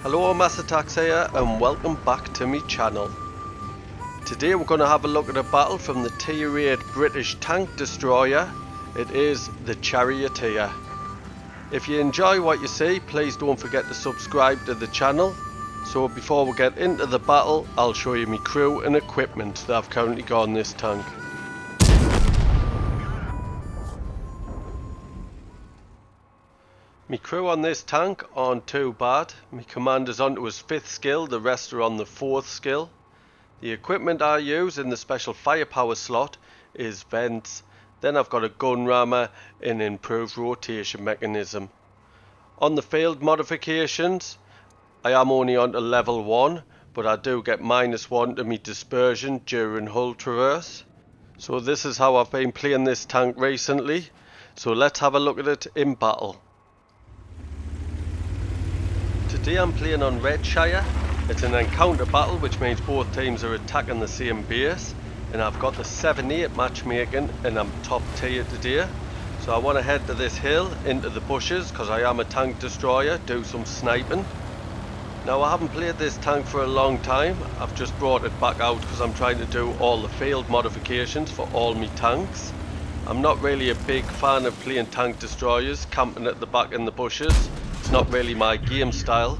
Hello, Master Tax here and welcome back to my channel. Today we're going to have a look at a battle from the Tier 8 British tank destroyer. It is the Charioteer. If you enjoy what you see, please don't forget to subscribe to the channel. So before we get into the battle, I'll show you my crew and equipment that I've currently got on this tank. My crew on this tank aren't too bad. My commander's onto his 5th skill, the rest are on the 4th skill. The equipment I use in the special firepower slot is vents. Then I've got a gun rammer and improved rotation mechanism. On the field modifications, I am only on to level 1, but I do get -1 to my dispersion during hull traverse. So this is how I've been playing this tank recently. So let's have a look at it in battle. Today I'm playing on Redshire. It's an encounter battle, which means both teams are attacking the same base, and I've got the 7-8 matchmaking and I'm top tier today. So I want to head to this hill into the bushes because I am a tank destroyer, do some sniping. Now I haven't played this tank for a long time. I've just brought it back out because I'm trying to do all the field modifications for all my tanks. I'm not really a big fan of playing tank destroyers camping at the back in the bushes. It's not really my game style,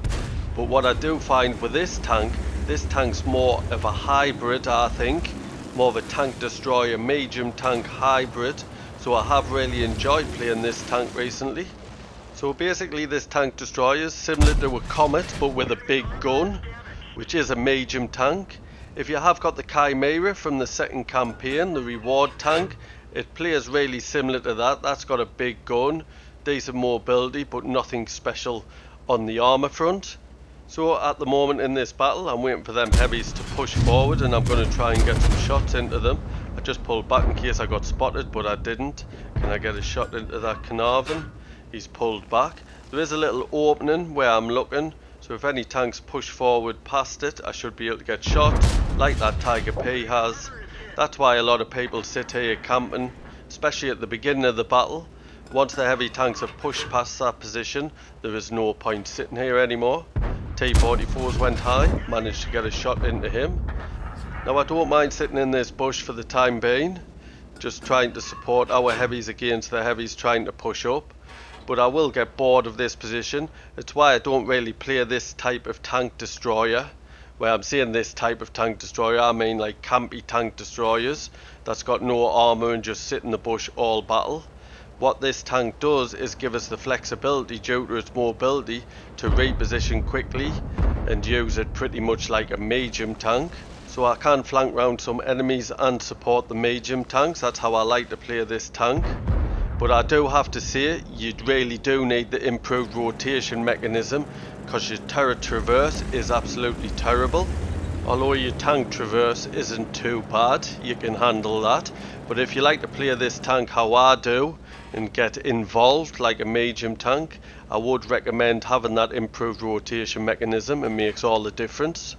but what I do find with this tank's more of a hybrid, I think, more of a tank destroyer medium tank hybrid, so I have really enjoyed playing this tank recently. So basically this tank destroyer is similar to a Comet but with a big gun, which is a medium tank. If you have got the Chimera from the second campaign, the reward tank, it plays really similar to that. That's got a big gun, decent mobility, but nothing special on the armor front. So at the moment in this battle, I'm waiting for them heavies to push forward and I'm going to try and get some shots into them. I just pulled back in case I got spotted, but I didn't. Can I get a shot into that Carnarvon? He's pulled back. There is a little opening where I'm looking, so if any tanks push forward past it, I should be able to get shot, like that Tiger P has. That's why a lot of people sit here camping, especially at the beginning of the battle. Once the heavy tanks have pushed past that position, there is no point sitting here anymore. T-44s went high, managed to get a shot into him. Now I don't mind sitting in this bush for the time being, just trying to support our heavies against the heavies trying to push up. But I will get bored of this position. It's why I don't really play this type of tank destroyer. Where I'm saying this type of tank destroyer, I mean like campy tank destroyers that's got no armor and just sit in the bush all battle. What this tank does is give us the flexibility due to its mobility to reposition quickly and use it pretty much like a medium tank. So I can flank round some enemies and support the medium tanks. That's how I like to play this tank. But I do have to say, you really do need the improved rotation mechanism because your turret traverse is absolutely terrible. Although your tank traverse isn't too bad, you can handle that. But if you like to play this tank how I do and get involved like a medium tank, I would recommend having that improved rotation mechanism. It makes all the difference.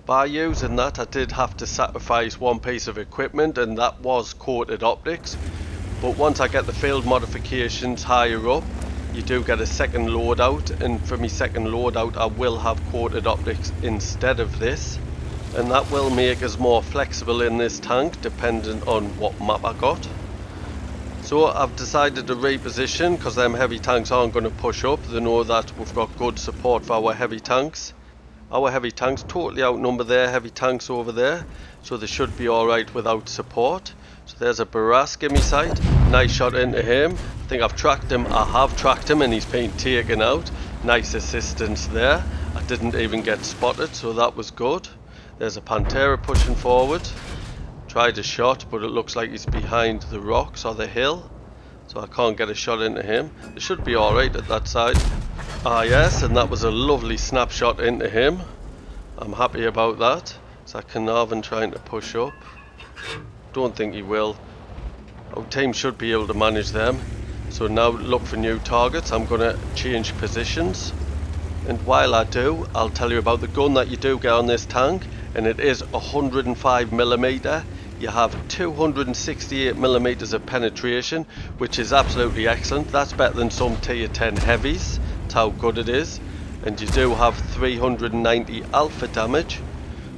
By using that, I did have to sacrifice one piece of equipment, and that was coated optics. But once I get the field modifications higher up, you do get a second loadout, and for my second loadout I will have coated optics instead of this, and that will make us more flexible in this tank depending on what map I got. So I've decided to reposition because them heavy tanks aren't going to push up. They know that we've got good support for our heavy tanks. Our heavy tanks totally outnumber their heavy tanks over there, so they should be alright without support. So there's a Barask in my sight, nice shot into him. I think I've tracked him, I have tracked him and he's been taken out. Nice assistance there, I didn't even get spotted, so that was good. There's a Pantera pushing forward. Tried a shot, but it looks like he's behind the rocks or the hill, so I can't get a shot into him. They should be alright at that side. Ah yes, and that was a lovely snapshot into him. I'm happy about that. Is that Carnarvon trying to push up? Don't think he will. Our team should be able to manage them. So now look for new targets. I'm going to change positions. And while I do, I'll tell you about the gun that you do get on this tank. And it is 105mm. You have 268mm of penetration, which is absolutely excellent. That's better than some tier 10 heavies. That's how good it is. and you do have 390 alpha damage.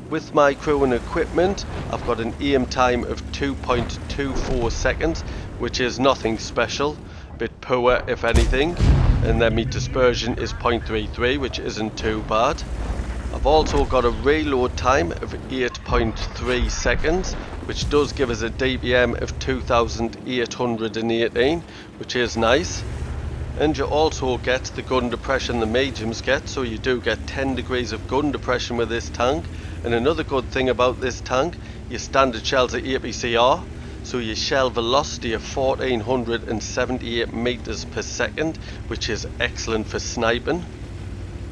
With my crew and equipment, I've got an aim time of 2.24 seconds, which is nothing special, bit poor if anything, and then my dispersion is 0.33, which isn't too bad. I've also got a reload time of 8.3 seconds, which does give us a DPM of 2818, which is nice. And you also get the gun depression the mediums get, so you do get 10 degrees of gun depression with this tank. And another good thing about this tank, your standard shells are APCR, so your shell velocity of 1478 meters per second, which is excellent for sniping.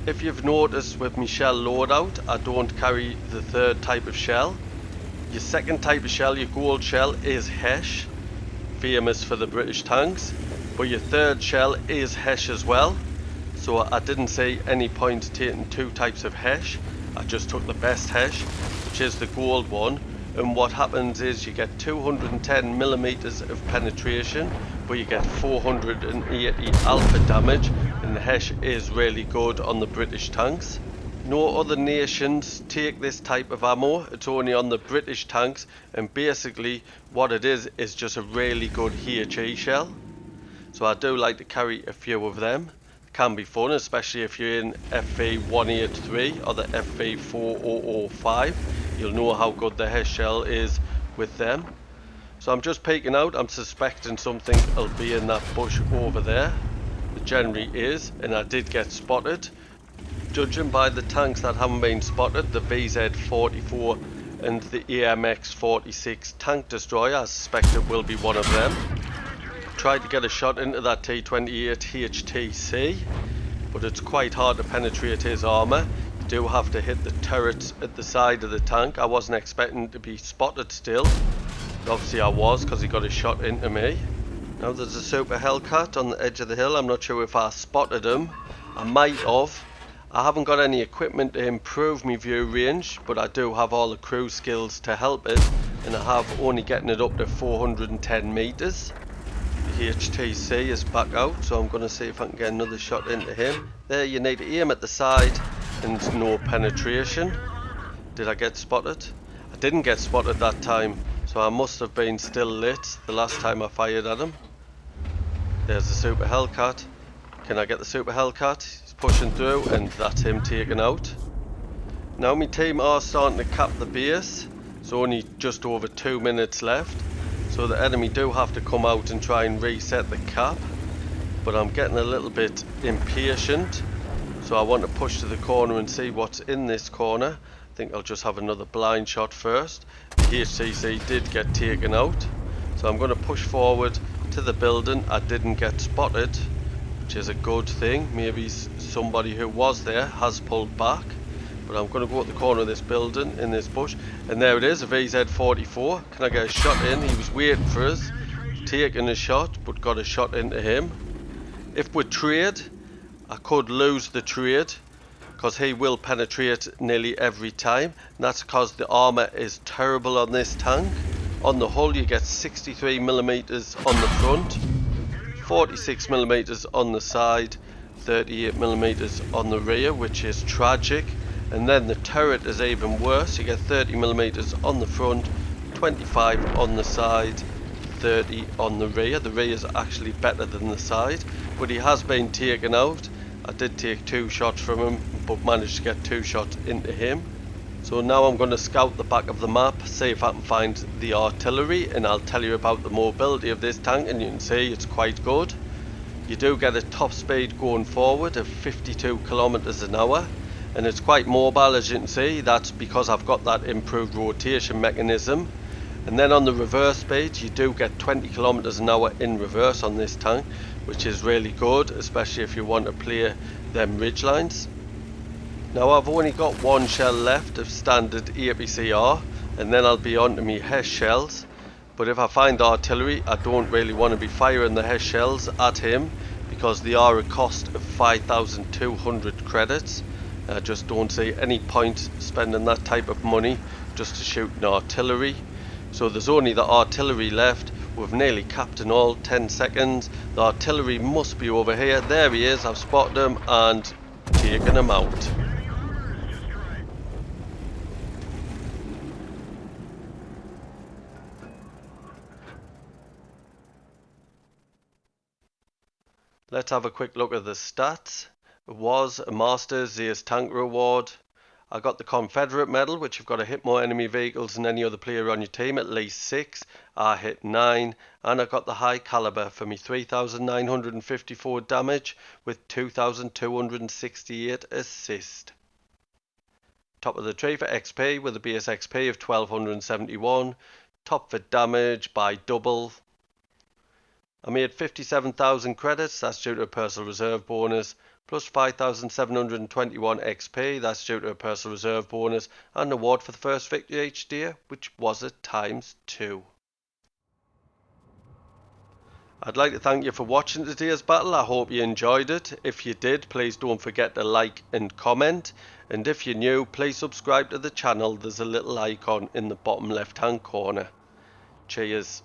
If you've noticed with my shell loadout, I don't carry the third type of shell. Your second type of shell, your gold shell, is Hesh, famous for the British tanks, but your third shell is Hesh as well. So I didn't see any point taking two types of Hesh. I just took the best Hesh, which is the gold one, and what happens is you get 210 millimeters of penetration, but you get 480 alpha damage, and the Hesh is really good on the British tanks. No other nations take this type of ammo, it's only on the British tanks, and basically what it is just a really good HE shell. So I do like to carry a few of them. Can be fun, especially if you're in FV183 or the FV4005. You'll know how good the Hesh shell is with them. So I'm just peeking out. I'm suspecting something will be in that bush over there. It generally is, and I did get spotted. Judging by the tanks that haven't been spotted, the VZ44 and the AMX46 tank destroyer, I suspect it will be one of them. Tried to get a shot into that T28 HTC, but it's quite hard to penetrate his armour. You do have to hit the turrets at the side of the tank. I wasn't expecting to be spotted still, but obviously I was, because he got a shot into me. Now there's a Super Hellcat on the edge of the hill. I'm not sure if I spotted him. I might have. I haven't got any equipment to improve my view range, but I do have all the crew skills to help it, and I have only getting it up to 410 meters. The HTC is back out, so I'm going to see if I can get another shot into him. There, you need to aim at the side and no penetration. Did I get spotted? I didn't get spotted that time, so I must have been still lit the last time I fired at him. There's the Super Hellcat. Can I get the Super Hellcat? He's pushing through, and that's him taken out. Now my team are starting to cap the base. It's only just over 2 minutes left. So the enemy do have to come out and try and reset the cap, but I'm getting a little bit impatient, so I want to push to the corner and see what's in this corner. I think I'll just have another blind shot first. The HTC did get taken out, so I'm going to push forward to the building. I didn't get spotted, which is a good thing. Maybe somebody who was there has pulled back. But I'm going to go at the corner of this building in this bush, and there it is, a VZ44. Can I get a shot in? He was waiting for us, taking a shot, but got a shot into him. If we trade, I could lose the trade, because he will penetrate nearly every time. And that's because the armour is terrible on this tank. On the hull you get 63mm on the front, 46mm on the side, 38mm on the rear, which is tragic. And then the turret is even worse. You get 30mm on the front, 25 on the side, 30 on the rear. The rear is actually better than the side, but he has been taken out. I did take 2 shots from him, but managed to get 2 shots into him. So now I'm going to scout the back of the map, see if I can find the artillery, and I'll tell you about the mobility of this tank, and you can see it's quite good. You do get a top speed going forward of 52 kilometers an hour. And it's quite mobile, as you can see. That's because I've got that improved rotation mechanism. And then on the reverse speed, you do get 20 kilometers an hour in reverse on this tank, which is really good, especially if you want to play them ridge lines. Now I've only got 1 shell left of standard APCR, and then I'll be on to me Hesh shells. But if I find artillery, I don't really want to be firing the Hesh shells at him, because they are a cost of 5,200 credits. I just don't see any point spending that type of money just to shoot an artillery. So there's only the artillery left. We've nearly capped in all, 10 seconds. The artillery must be over here. There he is, I've spotted him, and taking them out. Let's have a quick look at the stats. It was a Master Zeus Tanker Award. I got the Confederate Medal, which you've got to hit more enemy vehicles than any other player on your team, at least 6. I hit 9. And I got the High Caliber for me 3,954 damage with 2,268 assist. Top of the tree for XP with a base XP of 1,271. Top for damage by double. I made 57,000 credits, that's due to a personal reserve bonus, plus 5,721 XP, that's due to a personal reserve bonus, and an award for the first victory each day, which was at ×2. I'd like to thank you for watching today's battle. I hope you enjoyed it. If you did, please don't forget to like and comment. And if you're new, please subscribe to the channel. There's a little icon in the bottom left hand corner. Cheers.